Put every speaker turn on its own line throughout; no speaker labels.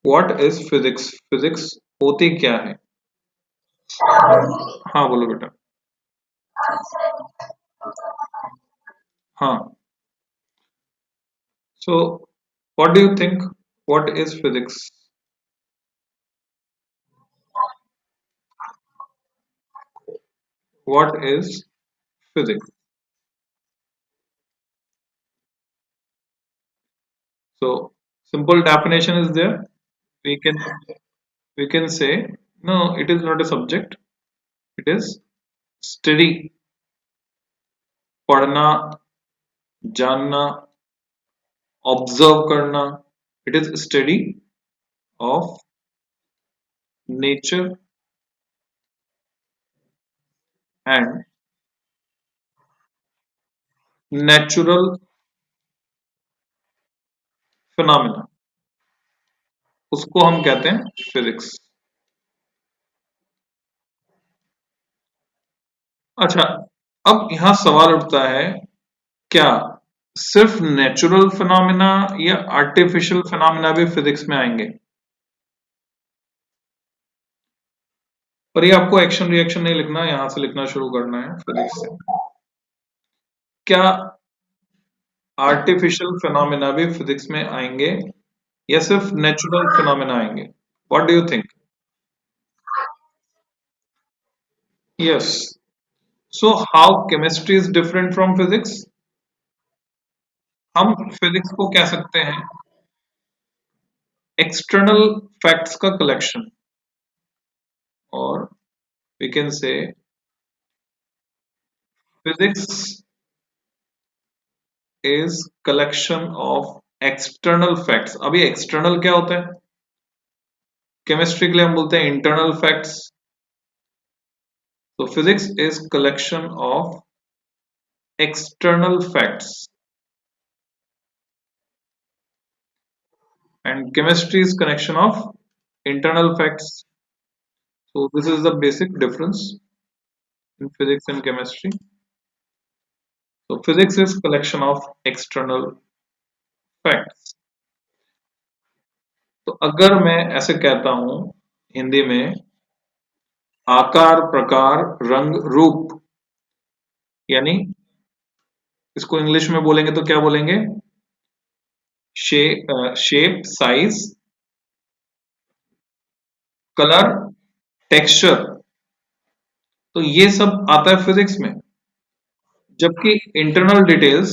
What is physics? Physics होती क्या है? हाँ बोलो बेटा। हाँ, so what do you think, what is physics? What is physics? So simple definition is there. We can we can say no, it is not a subject. It is study, पढ़ना, जानना, observe करना. It is study of nature and natural phenomena. उसको हम कहते हैं physics. अच्छा, अब यहाँ सवाल उठता है, क्या सिर्फ नेचुरल फिनोमिना या आर्टिफिशियल फिनोमिना भी फिजिक्स में आएंगे? पर ये आपको एक्शन रिएक्शन नहीं लिखना, यहां से लिखना शुरू करना है फिजिक्स से. क्या आर्टिफिशियल फिनोमिना भी फिजिक्स में आएंगे या सिर्फ नेचुरल फिनोमिना आएंगे? What do you think? Yes. So how chemistry is different from physics? हम फिजिक्स को कह सकते हैं एक्सटर्नल फैक्ट्स का कलेक्शन, और we can say physics is collection of external facts. अभी एक्सटर्नल क्या होता है? केमिस्ट्री के लिए हम बोलते हैं इंटरनल फैक्ट्स. तो physics is collection of external facts and chemistry is connection of internal facts. So this is the basic difference in physics and chemistry. So physics is collection of external facts. तो अगर मैं ऐसे कहता हूं हिंदी में, आकार प्रकार रंग रूप, यानी इसको इंग्लिश में बोलेंगे तो क्या बोलेंगे? Shape size colour texture. तो ये सब आता है फिजिक्स में. जबकि इंटरनल डिटेल्स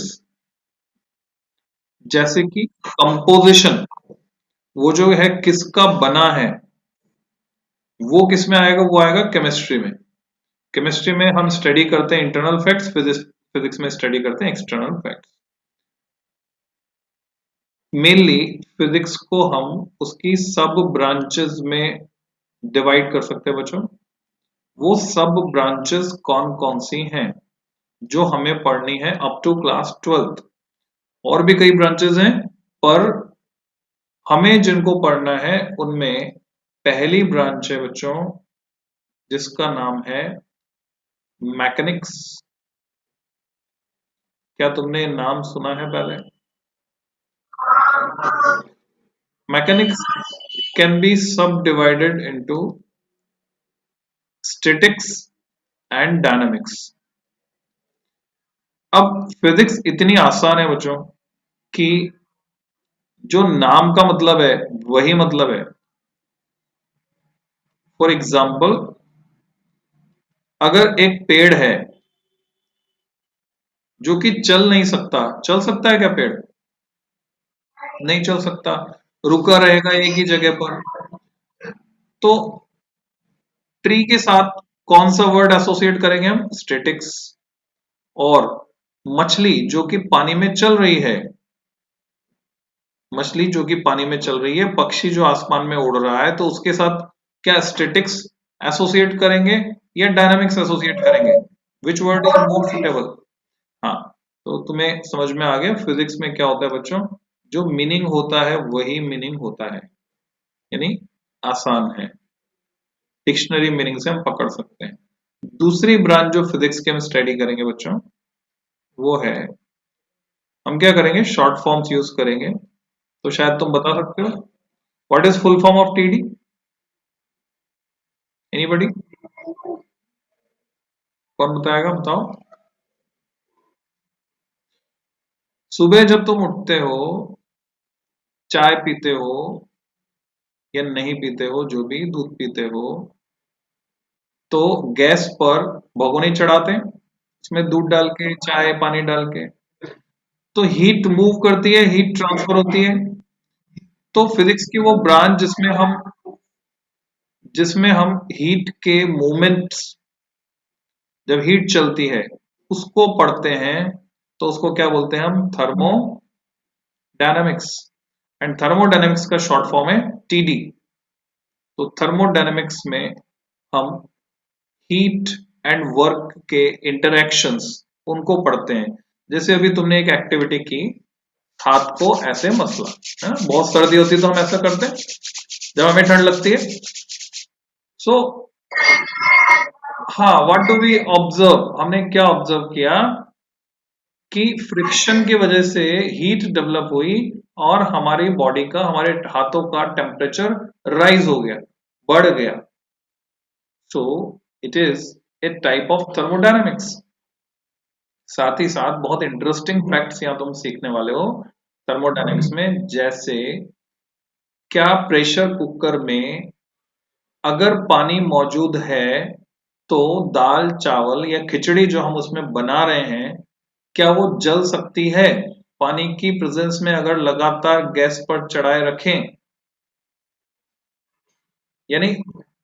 जैसे कि कंपोजिशन, वो जो है किसका बना है, वो किस में आएगा? वो आएगा केमिस्ट्री में. केमिस्ट्री में हम स्टडी करते हैं इंटरनल फैक्ट्स, फिजिक्स में स्टडी करते हैं एक्सटर्नल फैक्ट्स. मेनली फिजिक्स को हम उसकी सब ब्रांचेस में डिवाइड कर सकते हैं बच्चों. वो सब ब्रांचेस कौन कौन सी हैं जो हमें पढ़नी है अप टू क्लास 12th? और भी कई ब्रांचेस हैं, पर हमें जिनको पढ़ना है उनमें पहली ब्रांच है बच्चों जिसका नाम है मैकेनिक्स. क्या तुमने नाम सुना है पहले? मैकेनिक्स कैन बी सब divided into statics and dynamics. अब फिजिक्स इतनी आसान है बच्चों कि जो नाम का मतलब है वही मतलब है. फॉर एग्जाम्पल, अगर एक पेड़ है जो कि चल नहीं सकता, चल सकता है क्या पेड़? नहीं चल सकता, रुका रहेगा एक ही जगह पर. तो ट्री के साथ कौन सा वर्ड एसोसिएट करेंगे हम? स्टैटिक्स. और मछली जो कि पानी में चल रही है, मछली जो कि पानी में चल रही है, पक्षी जो आसमान में उड़ रहा है, तो उसके साथ क्या स्टैटिक्स एसोसिएट करेंगे या डायनामिक्स एसोसिएट करेंगे? Which word is more suitable? हाँ, तो तुम्हें समझ में आ गया फिजिक्स में क्या होता है बच्चों. जो मीनिंग होता है वही मीनिंग होता है, यानी आसान है. डिक्शनरी मीनिंग से हम पकड़ सकते हैं. दूसरी ब्रांच जो फिजिक्स की हम स्टडी करेंगे बच्चों, वो है, हम क्या करेंगे? शॉर्ट फॉर्म्स यूज करेंगे. तो शायद तुम बता सकते हो what is full form of TD? Anybody? कौन बताएगा, बताओ। सुबह जब तुम उठते हो, चाय पीते हो या नहीं पीते हो, जो भी दूध पीते हो, तो गैस पर भगोनी चढ़ाते हैं, इसमें दूध डाल के, चाय पानी डाल के, तो हीट मूव करती है, हीट ट्रांसफर होती है। तो फिजिक्स की वो ब्रांच जिसमें हम हीट के मूवमेंट्स, जब हीट चलती है उसको पढ़ते हैं, तो उसको क्या बोलते हैं हम? थर्मोडायनामिक्स। एंड थर्मोडायनामिक्स का शॉर्ट फॉर्म है टीडी। तो थर्मोडायनामिक्स में हम हीट एंड वर्क के इंटरैक्शंस उनको पढ़ते हैं। जैसे अभी तुमने एक एक्टिविटी की, हाथ को ऐसे मसला, है ना? बहुत सर्दी होती है तो हम ऐसा करते हैं जब हमें ठंड लगती है। सो हाँ, व्हाट डू वी ऑब्जर्व? हमने क्या ऑब्जर्व किया कि फ्रिक्शन की वजह से हीट डेवलप हुई और हमारी बॉडी का, हमारे हाथों का टेम्परेचर राइज हो गया, बढ़ गया। So it is a type of thermodynamics. साथ ही साथ बहुत इंटरेस्टिंग फैक्ट्स यहाँ तुम सीखने वाले हो थर्मोडायनामिक्स में। जैसे क्या प्रेशर कुकर में अगर पानी मौजूद है तो दाल चावल या खिचड़ी जो हम उसमें बना रहे हैं, क्या वो जल सकती है पानी की प्रेजेंस में अगर लगातार गैस पर चढ़ाए रखें? यानी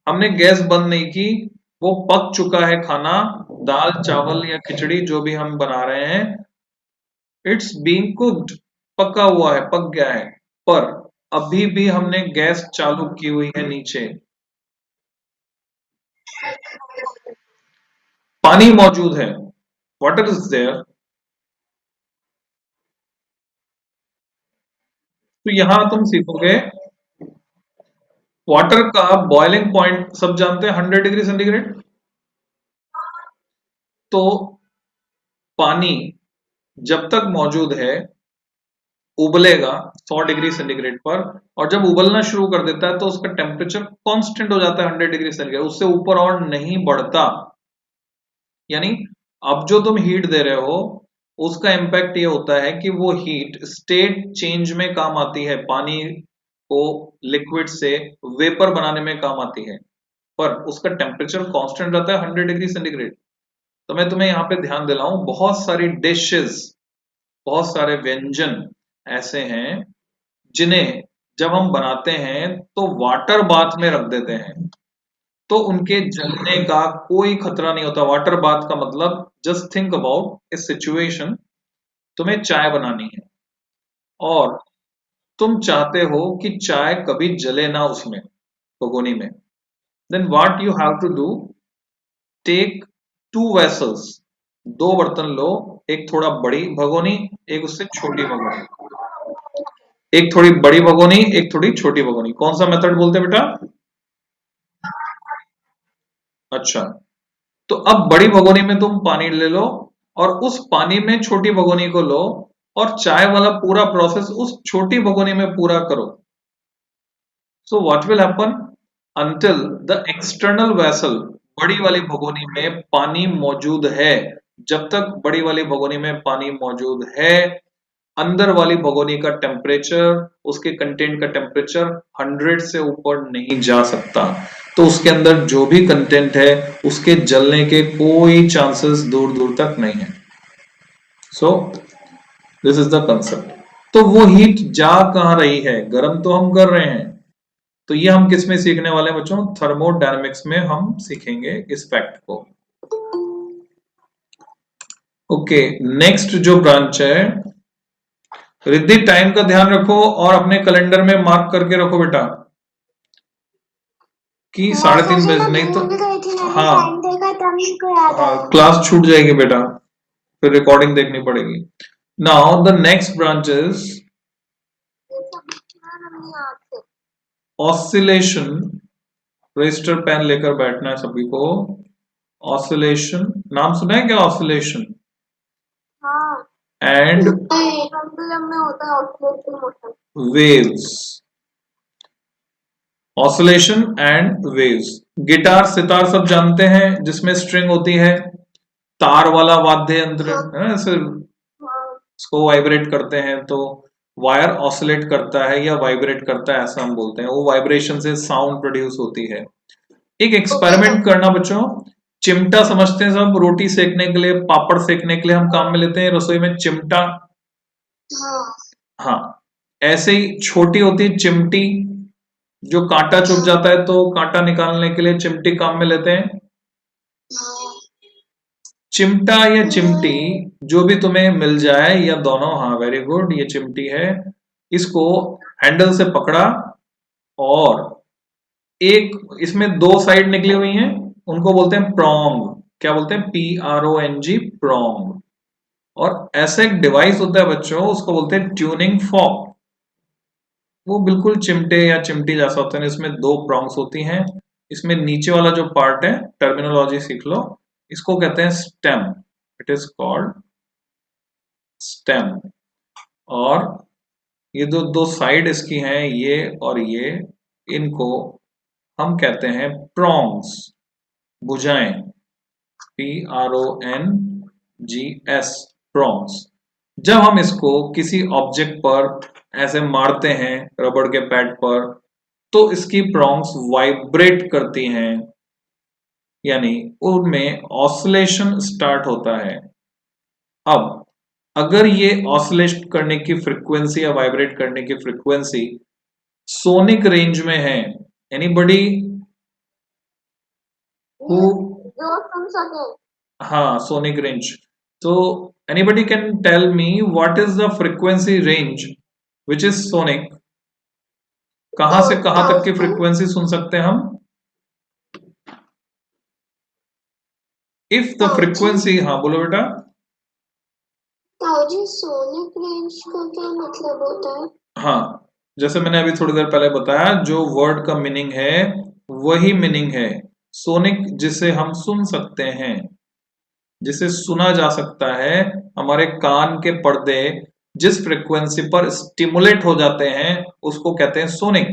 हमने गैस बंद नहीं की, वो पक चुका है खाना, दाल चावल या खिचड़ी जो भी हम बना रहे हैं, इट्स बीइंग कुक्ड, पका हुआ है, पक गया है, पर अभी भी हमने गैस चालू की हुई है नीचे, पानी मौजूद है, वाटर इज देयर। तो यहां तुम सीखोगे वाटर का बॉइलिंग पॉइंट, सब जानते हैं 100 डिग्री सेंटीग्रेड। तो पानी जब तक मौजूद है उबलेगा 100 डिग्री सेंटीग्रेड पर, और जब उबलना शुरू कर देता है तो उसका टेम्परेचर कांस्टेंट हो जाता है 100 डिग्री सेंटीग्रेड, उससे ऊपर और नहीं बढ़ता। यानी अब जो तुम हीट दे रहे हो उसका इम्पैक्ट ये होता है कि वो हीट स्टेट चेंज में काम आती है, पानी को लिक्विड से वेपर बनाने में काम आती है, पर उसका टेम्परेचर कांस्टेंट रहता है 100 डिग्री सेंटीग्रेड। तो मैं तुम्हें यहाँ पे ध्यान दिलाऊं, बहुत सारी डिशेस, बहुत सारे व्यंजन ऐसे हैं जिन्हें जब हम बनाते हैं तो वाटर बाथ में रख देते हैं, तो उनके जलने का कोई खतरा नहीं होता। वाटर बाथ का मतलब, just think about A situation, तुम्हें चाय बनानी है और तुम चाहते हो कि चाय कभी जले ना उसमें, भगोनी में, then what you have to do, take two vessels, दो बर्तन लो, एक थोड़ा बड़ी भगोनी, एक उससे छोटी भगोनी, एक थोड़ी बड़ी भगोनी, एक थोड़ी छोटी भगोनी। कौन सा मेथड बोलते हैं बेटा? अच्छा, तो अब बड़ी भगोनी में तुम पानी ले लो और उस पानी में छोटी भगोनी को लो और चाय वाला पूरा प्रोसेस उस छोटी भगोनी में पूरा करो। So what will happen, until the external vessel, बड़ी वाली भगोनी में पानी मौजूद है, जब तक बड़ी वाली भगोनी में पानी मौजूद है, अंदर वाली भगोनी का टेम्परेचर, उसके कंटेंट का टेम्परेचर 100 से ऊपर नहीं जा सकता। तो उसके अंदर जो भी कंटेंट है उसके जलने के कोई चांसेस दूर दूर तक नहीं है। So this is the concept. तो वो हीट जा कहां रही है, गर्म तो हम कर रहे हैं। तो ये हम किस में सीखने वाले हैं बच्चों? थर्मोडायनेमिक्स में हम सीखेंगे इस फैक्ट को। ओके, नेक्स्ट जो ब्रांच है, रिद्धि टाइम का ध्यान रखो और अपने कैलेंडर में मार्क करके रखो बेटा कि 3:30 बजे, नहीं तो हाँ हाँ, क्लास छूट जाएगी बेटा, फिर रिकॉर्डिंग देखनी पड़ेगी। Now the next branch is oscillation. Register pen लेकर बैठना है सभी को। ऑसिलेशन, नाम सुना है क्या oscillation? And waves. Oscillation and waves. Guitar sitar सब जानते हैं, जिसमें स्ट्रिंग होती है, तार वाला वाद्य यंत्र है ना, ऐसे इसको वाइब्रेट करते हैं तो वायर ऑसिलेट करता है या वाइब्रेट करता है, ऐसा हम बोलते हैं। वो वाइब्रेशन से साउंड प्रोड्यूस होती है। एक एक्सपेरिमेंट करना बच्चों, चिमटा समझते हैं सब, रोटी सेकने के लिए, पापड़ सेकने के लिए हम काम में लेते हैं रसोई में चिमटा। हाँ, ऐसे ही छोटी होती है चिमटी, जो कांटा चुभ जाता है तो कांटा निकालने के लिए चिमटी काम में लेते हैं। चिमटा या चिमटी जो भी तुम्हें मिल जाए, या दोनों, हाँ वेरी गुड, ये चिमटी है। इसको हैंडल से पकड़ा और एक इसमें दो साइड निकली हुई हैं, उनको बोलते हैं प्रोंग। क्या बोलते हैं? PRONG, prong. और ऐसा एक डिवाइस होता है बच्चों, उसको बोलते हैं ट्यूनिंग फॉर्क। वो बिल्कुल चिमटे या चिमटी जैसा होता है, इसमें दो प्रोंग्स होती हैं। इसमें नीचे वाला जो पार्ट है, टर्मिनोलॉजी सीख लो, इसको कहते हैं stem. It is called stem. और ये दो दो साइड इसकी हैं, ये और ये, इनको हम कहते हैं प्रोंग्स, भुजाएं। PRONGS, prongs. जब हम इसको किसी ऑब्जेक्ट पर ऐसे मारते हैं रबड़ के पैड पर, तो इसकी प्रोंग्स वाइब्रेट करती हैं, यानी उनमें ऑसिलेशन स्टार्ट होता है। अब अगर ये ऑसिलेट करने की फ्रीक्वेंसी या वाइब्रेट करने की फ्रीक्वेंसी सोनिक रेंज में है, एनीबडी हु, हाँ सोनिक रेंज, तो anybody can tell me what is the frequency range which is sonic? कहां से कहां तक की फ्रीक्वेंसी सुन सकते हैं हम? इफ द फ्रीक्वेंसी, हाँ बोलो बेटा।
ताऊजी, सोनिक रेंज का क्या मतलब होता है?
हाँ, जैसे मैंने अभी थोड़ी देर पहले बताया, जो वर्ड का मीनिंग है वही मीनिंग है सोनिक, जिसे हम सुन सकते हैं, जिसे सुना जा सकता है। हमारे कान के पर्दे जिस फ्रिक्वेंसी पर स्टिमुलेट हो जाते हैं उसको कहते हैं सोनिक।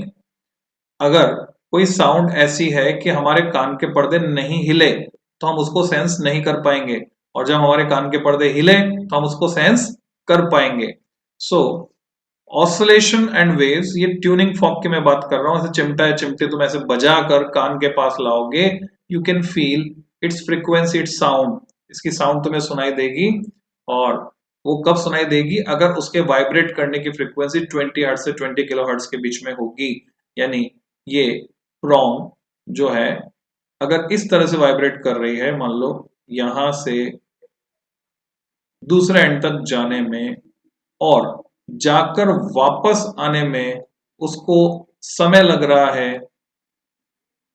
अगर कोई साउंड ऐसी है कि हमारे कान के पर्दे नहीं हिले तो हम उसको सेंस नहीं कर पाएंगे, और जब हमारे कान के पर्दे हिले तो हम उसको सेंस कर पाएंगे। सो ऑसिलेशन एंड वेव्स, ये ट्यूनिंग फॉर्क की मैं बात कर रहा हूं। ऐसे चिमटा या चिमटे तुम ऐसे बजा कर कान के पास लाओगे, you can feel it's frequency, it's sound, इसकी साउंड तुम्हें सुनाई देगी। और वो कब सुनाई देगी? अगर उसके वाइब्रेट करने की फ्रीक्वेंसी 20 हर्ट्ज से 20 किलो हर्ट्ज के बीच में होगी। यानी ये प्रोंग जो है, अगर इस तरह से वाइब्रेट कर रही है, मान लो यहां से दूसरे एंड तक जाने में और जाकर वापस आने में उसको समय लग रहा है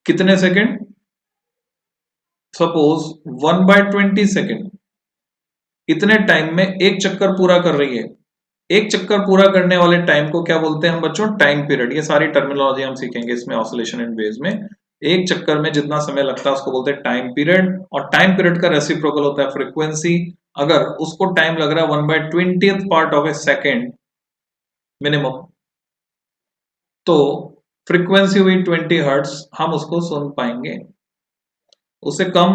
कितने सेकंड? Suppose 1/20 second. इतने टाइम में एक चक्कर पूरा कर रही है। एक चक्कर पूरा करने वाले टाइम को क्या बोलते हैं हम बच्चों? Time period. ये सारी टर्मिनोलॉजी हम सीखेंगे इसमें, ऑसिलेशन एंड वेव्स में। एक चक्कर में जितना समय लगता है उसको बोलते हैं टाइम पीरियड, और टाइम पीरियड का रेसिप्रोकल होता है फ्रीक्वेंसी। अगर उसको टाइम लग रहा है 1/20th part of A second minimum, तो फ्रीक्वेंसी हुई 20 हर्ट्ज, हम उसको सुन पाएंगे। उससे कम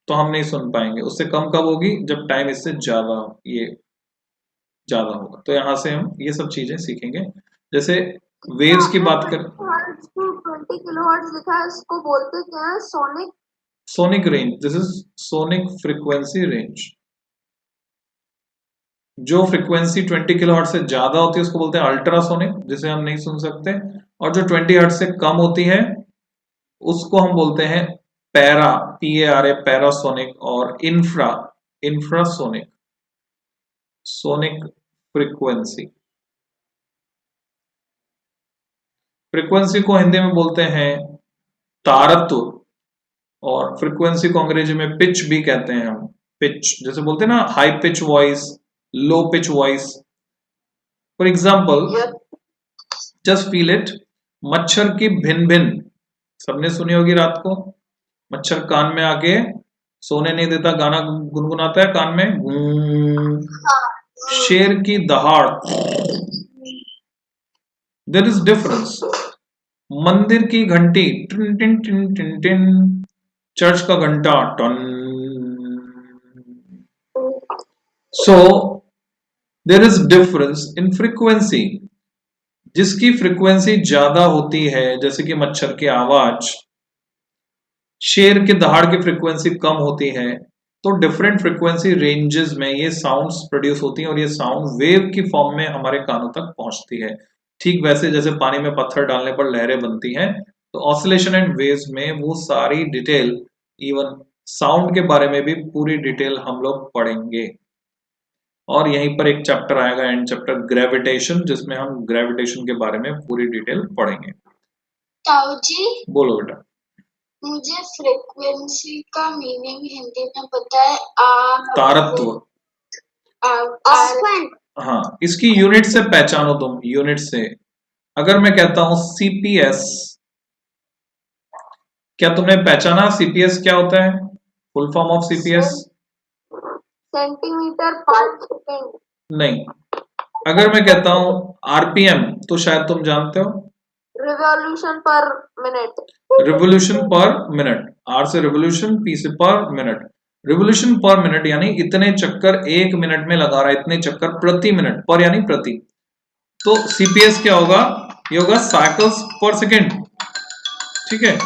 तो हम नहीं सुन पाएंगे। उससे कम कब होगी? जब टाइम इससे ज्यादा, ये ज्यादा होगा। तो यहां से हम ये सब चीजें सीखेंगे। जैसे वेव्स की बात कर,
20 किलोहर्ट्ज लिखा है, इसको बोलते क्या है? Sonic,
sonic range, this is sonic frequency range. जो फ्रीक्वेंसी 20 किलोहर्ट्ज से ज्यादा होती है उसको बोलते हैं अल्ट्रासोनिक, जिसे हम नहीं सुन सकते। और जो 20 हर्ट्ज से कम होती है उसको हम बोलते हैं पैरा, PARA, पैरासोनिक, और इंफ्रासोनिक, सोनिक फ्रीक्वेंसी। फ्रीक्वेंसी को हिंदी में बोलते हैं तारत्व, और फ्रीक्वेंसी को अंग्रेजी में पिच भी कहते हैं हम। पिच, जैसे बोलते हैं ना high pitch voice, low pitch voice. For example, just feel it, मच्छर की भिन भिन सबने सुनी होगी रात को। मच्छर कान में आके सोने नहीं देता, गाना गुनगुनाता है कान में, शेर की दहाड़, देयर इज डिफरेंस। मंदिर की घंटी टिन टिन टिन टिन टिन, चर्च का घंटा टन। So there is difference in frequency. जिसकी फ्रीक्वेंसी ज्यादा होती है, जैसे कि मच्छर की आवाज, शेर के दहाड़ की फ्रीक्वेंसी कम होती है, तो डिफरेंट फ्रीक्वेंसी रेंजेस में ये साउंड्स प्रोड्यूस होती हैं और ये साउंड वेव की फॉर्म में हमारे कानों तक पहुंचती है। ठीक वैसे जैसे पानी में पत्थर डालने पर लहरें बनती हैं, तो ऑसिलेशन एंड वेव्स में वो सारी डिटेल, इवन साउंड के बारे में भी पूरी डिटेल हम लोग पढ़ेंगे। और यहीं पर एक चैप्टर आएगा, एंड चैप्टर ग्रेविटेशन, जिसमें हम ग्रेविटेशन के बारे में पूरी डिटेल पढ़ेंगे।
ताऊ जी,
बोलो बेटा।
मुझे फ्रीक्वेंसी का मीनिंग हिंदी में पता है।
तारत्व। हाँ, इसकी यूनिट से पहचानो तुम, यूनिट से। अगर मैं कहता हूं सीपीएस, क्या तुमने पहचाना सीपीएस क्या होता है? Full form of CPS?
Centimetre पर सेकंड।
नहीं। अगर मैं कहता हूं आरपीएम, तो शायद तुम जानते हो।
Revolution per minute.
Revolution per minute. R से रिवोल्यूशन, पी से per minute. Revolution per minute यानी इतने चक्कर एक मिनट में लगा रहा है, इतने चक्कर प्रति मिनट, पर यानी प्रति। तो सीपीएस क्या होगा? ये होगा साइकिल्स पर सेकेंड। ठीक है,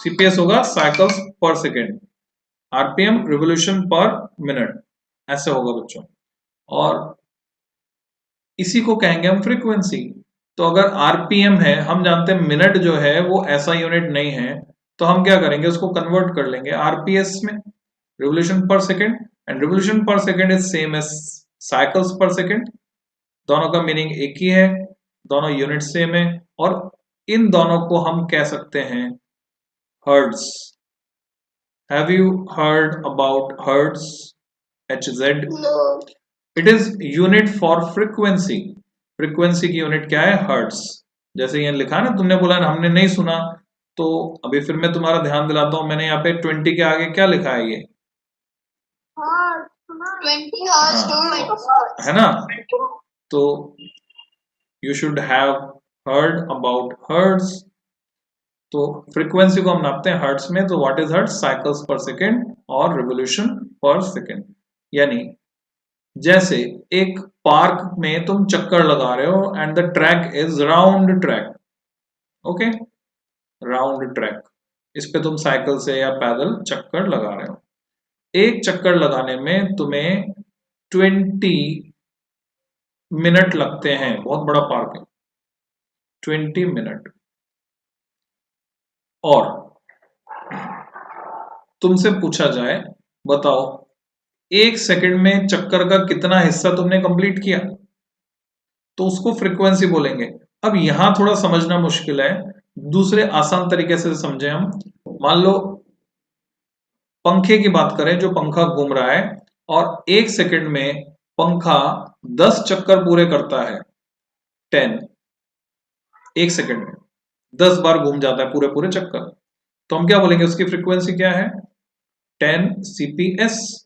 सीपीएस होगा cycles per second. RPM revolution per minute, ऐसे होगा बच्चों। और इसी को कहेंगे हम फ्रीक्वेंसी। तो अगर आरपीएम है, हम जानते हैं मिनट जो है वो ऐसा यूनिट नहीं है, तो हम क्या करेंगे, उसको कन्वर्ट कर लेंगे आरपीएस में, revolution per second. And revolution per second is same as cycles per second. दोनों का मीनिंग एक ही है, दोनों यूनिट सेम है, और इन दोनों को हम कह सकते हैं hertz. Have you heard about hertz? HZ? It is unit for frequency. Frequency की यूनिट क्या है? हर्ट्ज। जैसे ये लिखा है ना, तुमने बोला ना हमने नहीं सुना, तो अभी फिर मैं तुम्हारा ध्यान दिलाता हूं। मैंने यहाँ पे 20 के आगे क्या लिखा है? ये
20 हर्ट्ज
है ना? तो you should have heard about hertz. तो फ्रीक्वेंसी को हम नापते हैं हर्ट्ज में। तो what is hertz? Cycles per second और रिवोल्यूशन पर सेकेंड। यानी जैसे एक पार्क में तुम चक्कर लगा रहे हो and the track is round track. Okay, round track, इस पे तुम साइकिल से या पैदल चक्कर लगा रहे हो। एक चक्कर लगाने में तुम्हें 20 मिनट लगते हैं। बहुत बड़ा पार्क है, 20 मिनट। और तुमसे पूछा जाए, बताओ एक सेकंड में चक्कर का कितना हिस्सा तुमने कंप्लीट किया, तो उसको फ्रीक्वेंसी बोलेंगे। अब यहां थोड़ा समझना मुश्किल है, दूसरे आसान तरीके से समझें हम। मान लो पंखे की बात करें, जो पंखा घूम रहा है और एक सेकंड में पंखा 10 चक्कर पूरे करता है। 10, एक सेकंड में 10 बार घूम जाता है पूरे पूरे चक्कर, तो हम क्या बोलेंगे? उसकी फ्रीक्वेंसी क्या है? 10 CPS,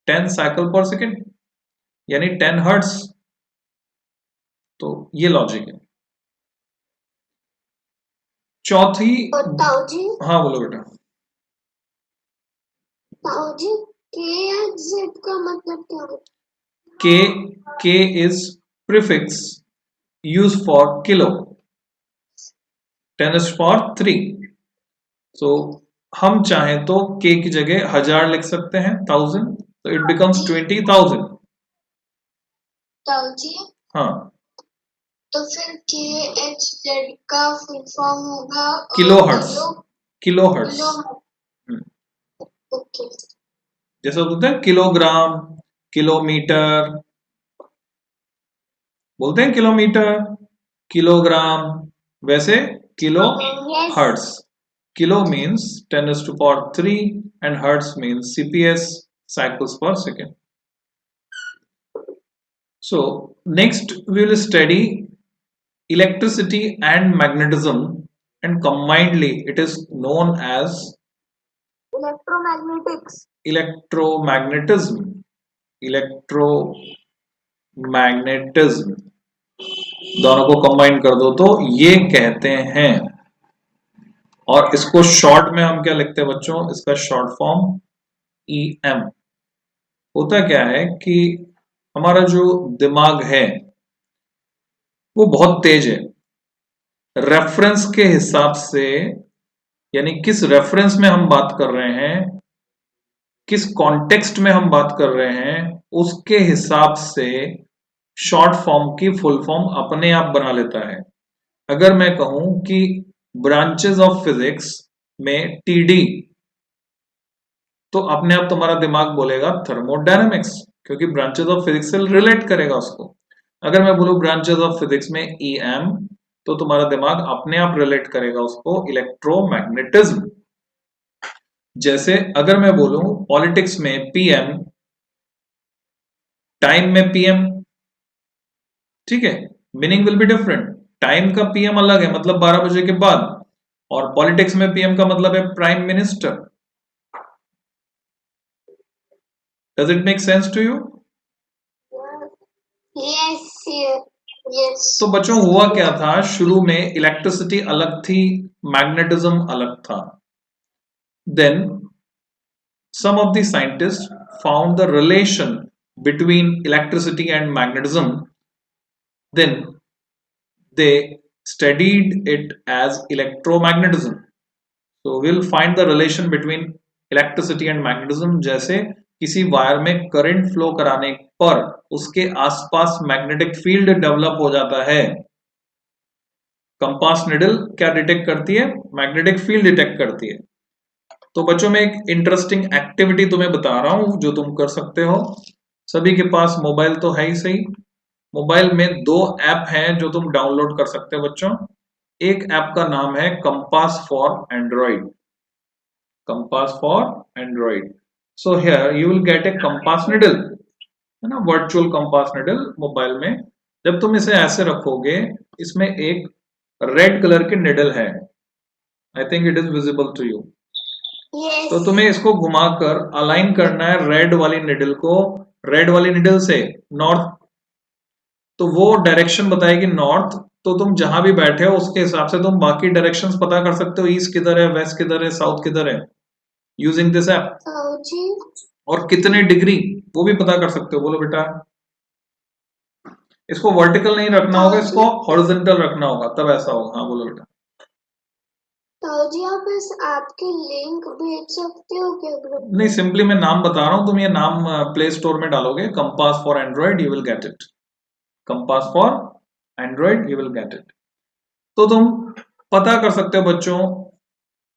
10 साइकिल पर सेकेंड, यानी 10 हर्ट्ज। तो ये लॉजिक है। चौथी।
ताऊ जी,
हाँ बोलो बेटा।
ताऊ जी, KZ का मतलब क्या होता
K, K is prefix used for kilo, 10 is for 3। so हम चाहें तो K की जगह 1000 लिख सकते हैं, 1000, तो इट बिकम्स 20,000।
ताऊ जी?
हाँ,
तो फिर KHZ का फुल फॉर्म होगा
kilo hertz. Kilo hertz.
Okay.
जैसे बोलते हैं किलोग्राम, किलोमीटर, बोलते हैं किलोमीटर, किलोग्राम, वैसे kilo hertz. Kilo means 10 is to power 3 and hertz means CPS, cycles per second. So next we will study electricity and magnetism, and combinedly it is known as
electromagnetics.
electromagnetism। electromagnetism दोनों को combine कर दो तो ये कहते हैं और इसको शॉर्ट में हम क्या लिखते हैं बच्चों, इसका शॉर्ट फॉर्म EM। होता क्या है कि हमारा जो दिमाग है वो बहुत तेज है। रेफरेंस के हिसाब से, यानी किस रेफरेंस में हम बात कर रहे हैं, किस कॉन्टेक्स्ट में हम बात कर रहे हैं, उसके हिसाब से शॉर्ट फॉर्म की फुल फॉर्म अपने आप बना लेता है। अगर मैं कहूं कि ब्रांचेस ऑफ फिजिक्स में TD, तो अपने आप तुम्हारा दिमाग बोलेगा थर्मोडायनेमिक्स, क्योंकि ब्रांचेस ऑफ फिजिक्स से रिलेट करेगा उसको। अगर मैं बोलूं ब्रांचेस ऑफ फिजिक्स में EM, तो तुम्हारा दिमाग अपने आप रिलेट करेगा उसको इलेक्ट्रोमैग्नेटिज्म। जैसे अगर मैं बोलूं पॉलिटिक्स में PM, टाइम में PM, ठीक है, meaning will be different. Time का PM अलग है, मतलब 12 बजे के बाद, और पॉलिटिक्स में PM का मतलब है prime minister. Does it make sense to you?
Yes, yes, yes.
तो बच्चों हुआ क्या था, शुरू में इलेक्ट्रिसिटी अलग थी, मैग्नेटिज्म अलग था। Then some of the scientists found the relation between electricity and magnetism. Then they studied it as electromagnetism. So we'll find the relation between electricity and magnetism। जैसे किसी वायर में करंट फ्लो कराने पर उसके आसपास magnetic field develop हो जाता है। कंपास निडल क्या डिटेक्ट करती है? मैग्नेटिक फील्ड डिटेक्ट करती है। तो बच्चों में एक इंटरेस्टिंग एक्टिविटी तुम्हें बता रहा हूं जो तुम कर सकते हो। सभी के पास मोबाइल तो है ही सही। मोबाइल में 2 ऐप हैं जो तुम डाउनलोड कर सकते हो बच्चों। एक ऐप का नाम है compass for Android. Compass for Android. So here you will get A compass needle, है ना, वर्चुअल कंपास निडल मोबाइल में। जब तुम इसे ऐसे रखोगे, इसमें एक रेड कलर की निडल है। I think it is visible to you.
Yes.
तो तुम्हें इसको घुमाकर अलाइन करना है रेड वाली निडल को, रेड वाली निडल से नॉर्थ। तो वो डायरेक्शन बताएगी नॉर्थ। तो तुम जहां भी बैठे हो उसके हिसाब से तुम बाकी डायरेक्शंस पता कर सकते हो, ईस्ट किधर है, वेस्ट किधर है, साउथ किधर है, यूजिंग दिस ऐप।
जी।
और कितने डिग्री वो भी पता कर सकते हो। बोलो बेटा। इसको वर्टिकल नहीं रखना होगा, इसको हॉरिजॉन्टल रखना होगा, तब ऐसा होगा। हाँ बोलो बेटा।
जी आप इस ऐप की लिंक भेज सकते हो क्या ग्रुप?
नहीं, सिंपली मैं नाम बता रहा हूं, तुम ये नाम प्ले स्टोर में डालोगे compass for Android, you will get it. Compass for Android, you will get it. तो तुम पता कर सकते हो बच्चों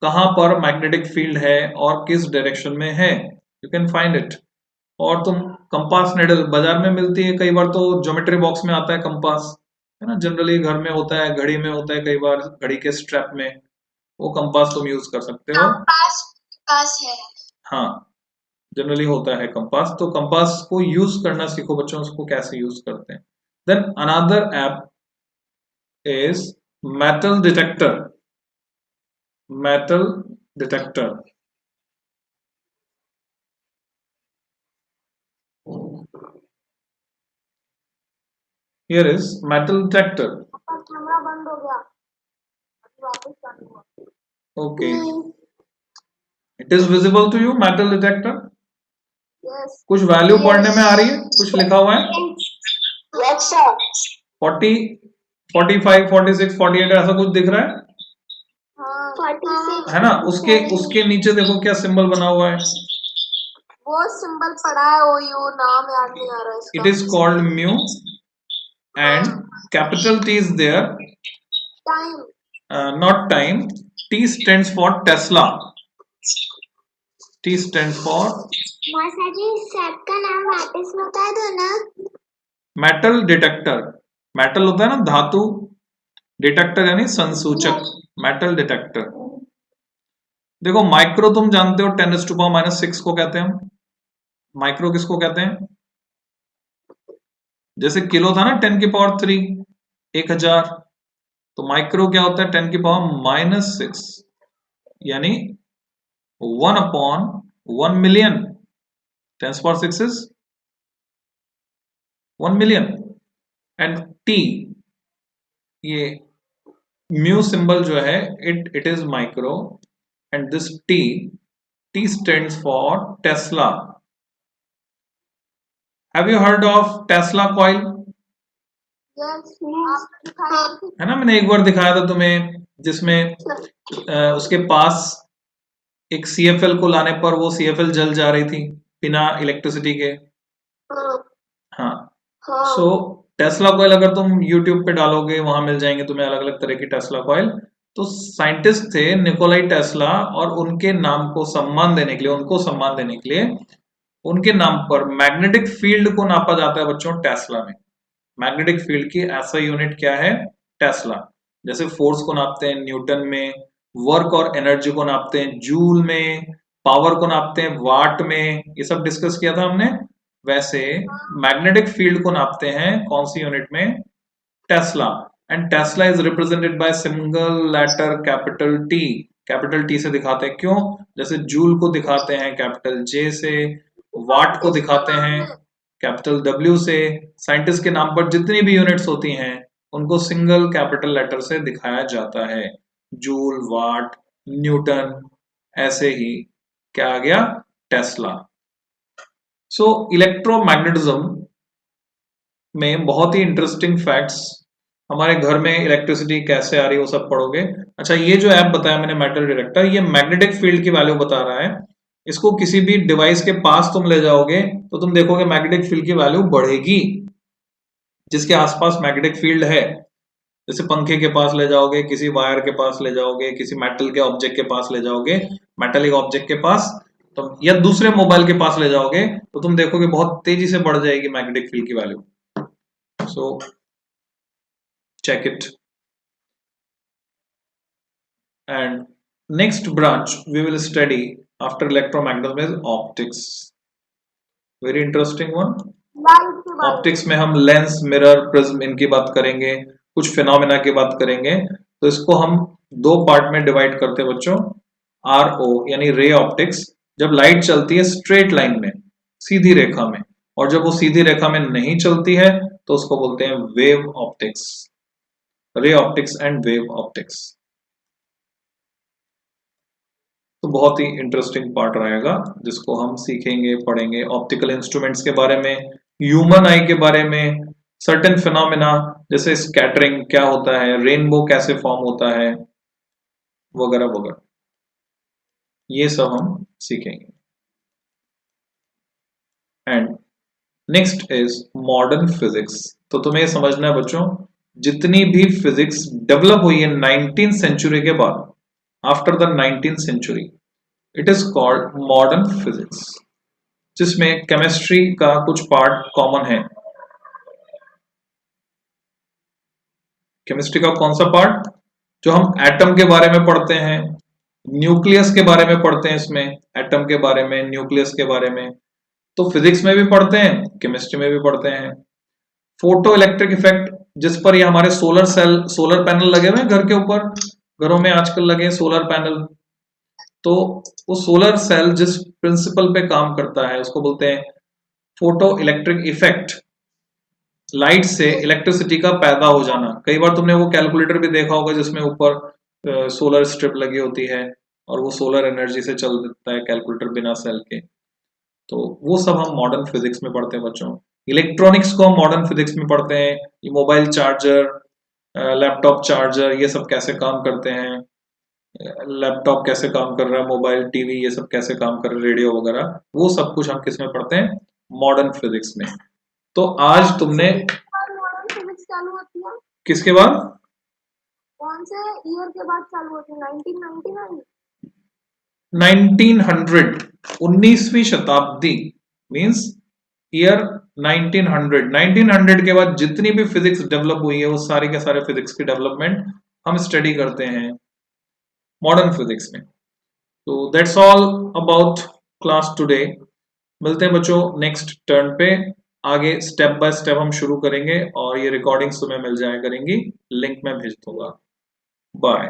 कहां पर मैग्नेटिक फील्ड है और किस डायरेक्शन में है, यू कैन फाइंड इट। और तुम कंपास निडल बाजार में मिलती है, कई बार तो ज्योमेट्री बॉक्स में आता है कंपास, है ना, जनरली घर में होता है, घड़ी में होता है, कई बार घड़ी के स्ट्रैप में वो कंपास तुम यूज कर सकते हो।
पास पास है।
हाँ, जनरली होता है कंपास। तो कंपास को यूज करना सीखो बच्चों, उसको कैसे यूज करते हैं। Then another app is metal detector. Metal detector. Here is metal detector.
Camera बंद हो गया, वापस चालू हुआ।
Okay, it is visible to you metal detector?
Yes.
कुछ वैल्यू पढ़ने में आ रही है, कुछ लिखा हुआ है?
Yes sir.
40, 45, 46, 48 ऐसा कुछ दिख रहा है?
हाँ 46
है ना, उसके नीचे देखो क्या सिंबल बना हुआ है।
वो सिंबल पड़ा है, वो यू नाम याद नहीं आ रहा है इसका।
It is called mu and capital T is there.
Time.
Not time. T stands for Tesla. T stands for
मासा जी सेट का नाम वापस बता दो ना।
Metal detector. मेटल होता है ना धातु, डिटेक्टर यानी संसूचक, मेटल डिटेक्टर। देखो माइक्रो तुम जानते हो 10⁻⁻⁶ को कहते हैं हम। माइक्रो किसको कहते हैं? जैसे किलो था ना 10⁻³ 1000, तो माइक्रो क्या होता है 10⁻⁻⁶, यानी 1/1 million। 10⁻⁶ is 1 million। And T ये म्यू सिंबल जो है it is micro, and this T stands for Tesla. Have you heard of Tesla coil? है ना, मैंने एक बार दिखाया था तुम्हें, जिसमें उसके पास एक CFL को लाने पर वो CFL जल जा रही थी बिना इलेक्ट्रिसिटी के. हाँ. सो टेस्ला कॉइल अगर तुम YouTube पे डालोगे वहां मिल जाएंगे तुम्हें अलग अलग तरह की टेस्ला कॉइल. तो साइंटिस्ट थे निकोलाई टेस्ला, और उनके नाम को सम्मान देने के लिए, उनको सम्मान देने के लिए उनके नाम पर मैग्नेटिक फील्ड को नापा जाता है बच्चों टेस्ला में. मैग्नेटिक फील्ड की ऐसा यूनिट क्या है? टेस्ला. जैसे फोर्स को नापते हैं न्यूटन में, वर्क और एनर्जी को नापते हैं जूल में, पावर को नापते हैं वाट में, ये सब डिस्कस किया था हमने. वैसे मैग्नेटिक फील्ड को नापते हैं कौन सी यूनिट में? Tesla. And Tesla is represented by single letter capital T. Capital T से दिखाते हैं. क्यों? जैसे जूल को दिखाते हैं कैपिटल जे से, वाट को दिखाते हैं कैपिटल W से. साइंटिस्ट के नाम पर जितनी भी यूनिट्स होती हैं उनको सिंगल कैपिटल लेटर से दिखाया जाता है. जूल, वाट, न्यूटन, ऐसे ही क्या आ गया? टेस्ला. सो इलेक्ट्रोमैग्नेटिज्म में बहुत ही इंटरेस्टिंग फैक्ट्स. हमारे घर में इलेक्ट्रिसिटी कैसे आ रही है वो सब पढ़ोगे. अच्छा, ये जो ऐप बताया मैंने मेटल डिटेक्टर, ये मैग्नेटिक फील्ड की वैल्यू बता रहा है. इसको किसी भी डिवाइस के पास तुम ले जाओगे तो तुम देखोगे मैग्नेटिक फील्ड की वैल्यू बढ़ेगी जिसके आसपास मैग्नेटिक फील्ड है. जैसे पंखे के पास ले जाओगे, किसी वायर के पास ले जाओगे, किसी मेटल के ऑब्जेक्ट के पास ले जाओगे, मेटलिक ऑब्जेक्ट के पास, तो या दूसरे मोबाइल के पास ले जाओगे तो तुम देखोगे बहुत तेजी से बढ़ जाएगी मैग्नेटिक फील्ड की value. So check it. And next branch we will study after electromagnetism is optics. Very interesting one. Optics में हम लेंस, मिरर, प्रिज्म इनकी बात करेंगे, कुछ फिनोमेना की बात करेंगे. तो इसको हम दो पार्ट में डिवाइड करते हैं बच्चों. RO यानी रे ऑप्टिक्स, जब लाइट चलती है स्ट्रेट लाइन में, सीधी रेखा में, और जब वो सीधी रेखा में नहीं चलती है तो उसको बोलते हैं wave optics. Ray optics and wave optics. तो बहुत ही इंटरेस्टिंग पार्ट रहेगा जिसको हम सीखेंगे, पढ़ेंगे. ऑप्टिकल इंस्ट्रूमेंट्स के बारे में, ह्यूमन आई के बारे में, सर्टेन फिनोमेना जैसे स्कैटरिंग क्या होता है, रेनबो कैसे फॉर्म होता है, वगैरह वगैरह, ये सब हम सीखेंगे. And next is modern physics. तो तुम्हें समझना है बच्चों, जितनी भी फिजिक्स डेवलप हुई है 19th सेंचुरी के बाद, after the 19th century, it is called modern physics, जिसमें केमिस्ट्री का कुछ पार्ट कॉमन है. केमिस्ट्री का कौन सा पार्ट? जो हम एटम के बारे में पढ़ते हैं, न्यूक्लियस के बारे में पढ़ते हैं, इसमें एटम के बारे में, न्यूक्लियस के बारे में, तो फिजिक्स में भी पढ़ते हैं, केमिस्ट्री में भी पढ़ते हैं. फोटो इलेक्ट्रिक इफेक्ट, जिस पर ये हमारे सोलर सेल, सोलर पैनल लगे हुए हैं घर के ऊपर, घरों में आजकल लगे सोलर पैनल. तो वो सोलर सेल जिस प्रिंसिपल पे काम करता है उसको बोलते हैं फोटो इलेक्ट्रिक इफेक्ट. लाइट से इलेक्ट्रिसिटी का पैदा हो जाना. कई बार तुमने वो कैलकुलेटर भी देखा होगा जिसमें ऊपर सोलर स्ट्रिप लगी होती है और वो सोलर एनर्जी से चल देता है कैलकुलेटर बिना सेल के. तो वो सब हम मॉडर्न फिजिक्स में पढ़ते हैं बच्चों. इलेक्ट्रॉनिक्स को हम मॉडर्न फिजिक्स में पढ़ते हैं. ये मोबाइल चार्जर, लैपटॉप चार्जर, ये सब कैसे काम करते हैं, लैपटॉप कैसे काम कर रहा है, मोबाइल, टीवी, ये सब कैसे काम कर रहे हैं, रेडियो वगैरह, वो सब कुछ हम किस में पढ़ते हैं? मॉडर्न फिजिक्स में. तो आज तुमने
मॉडर्न फिजिक्स चालू होती है
किसके बाद?
कौन से ईयर के बाद चालू होती है? 1999.
1900, 19वीं शताब्दी, मींस ईयर 1900. 1900 के बाद जितनी भी फिजिक्स डेवलप हुई है वो सारे के सारे फिजिक्स की डेवलपमेंट हम स्टडी करते हैं मॉडर्न फिजिक्स में. तो that's all about class today. मिलते हैं बच्चों नेक्स्ट टर्न पे. आगे स्टेप बाय स्टेप हम शुरू करेंगे और ये रिकॉर्डिंग्स तुम्हें मिल जाया करेंगी, लिंक मैं भेज दूंगा. बाय.